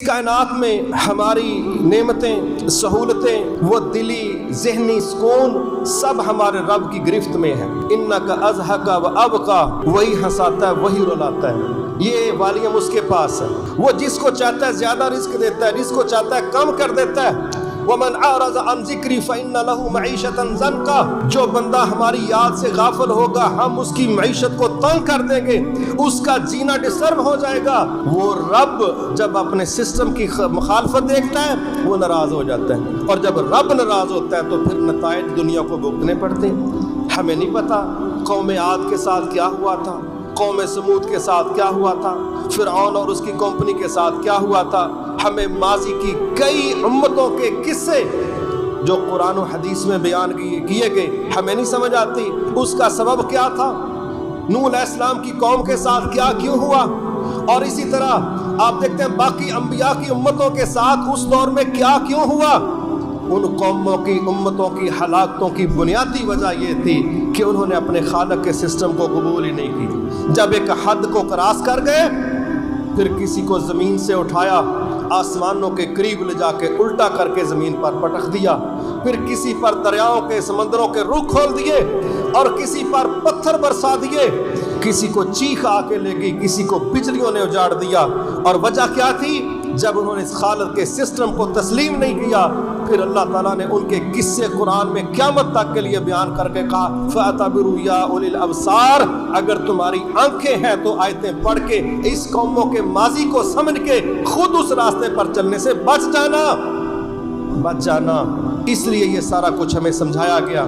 کائنات میں ہماری نعمتیں، سہولتیں، وہ دلی ذہنی سکون سب ہمارے رب کی گرفت میں ہے۔ انک اضحک و ابقا، وہی ہنساتا ہے وہی رلاتا ہے، یہ والیوم اس کے پاس ہے۔ وہ جس کو چاہتا ہے زیادہ رزق دیتا ہے، جس کو چاہتا ہے کم کر دیتا ہے۔ وَمَنْ أَعْرَضَ عَنْ ذِكْرِي فَإِنَّ لَهُ مَعِيشَةً ضَنْكًا، جو بندہ ہماری یاد سے غافل ہوگا ہم اس کی معیشت کو تنگ کر دیں گے، اس کا جینا ڈسٹرب ہو جائے گا۔ وہ رب جب اپنے سسٹم کی مخالفت دیکھتا ہے وہ ناراض ہو جاتا ہے، اور جب رب ناراض ہوتا ہے تو پھر نتائج دنیا کو بھگتنے پڑتے ہیں۔ ہمیں نہیں پتا قوم عاد کے ساتھ کیا ہوا تھا، قوم سمود کے ساتھ کیا ہوا تھا، فرعون اور اس کی کمپنی کے ساتھ کیا ہوا تھا۔ ہمیں ماضی کی کئی امتوں کے قصے جو قرآن و حدیث میں بیان کیے گئے ہمیں نہیں سمجھ آتی، اس کا سبب کیا تھا، نوح علیہ السلام کی قوم کے ساتھ کیا کیوں ہوا، اور اسی طرح آپ دیکھتے ہیں باقی انبیاء کی امتوں کے ساتھ اس دور میں کیا کیوں ہوا۔ ان قوموں کی امتوں کی ہلاکتوں کی بنیادی وجہ یہ تھی کہ انہوں نے اپنے خالق کے سسٹم کو قبول ہی نہیں کی۔ جب ایک حد کو کراس کر گئے پھر کسی کو زمین سے اٹھایا، آسمانوں کے قریب لے جا کے الٹا کر کے زمین پر پٹک دیا، پھر کسی پر دریاؤں کے سمندروں کے رخ کھول دیے اور کسی پر پتھر برسا دیے، کسی کو چیخ آ کے لے گئی، کسی کو بجلیوں نے اجاڑ دیا۔ اور وجہ کیا تھی؟ جب انہوں نے اس خالق کے سسٹم کو تسلیم نہیں کیا، پھر اللہ تعالیٰ نے ان کے قصے قرآن میں قیامت تک کے لیے بیان کر کے کہا فَأَتَبِرُوا يَا أُولِي الْأَبْصَارِ، اگر تمہاری آنکھیں ہیں تو آیتیں پڑھ کے اس قوموں کے ماضی کو سمجھ کے خود اس راستے پر چلنے سے بچ جانا۔ اس لیے یہ سارا کچھ ہمیں سمجھایا گیا۔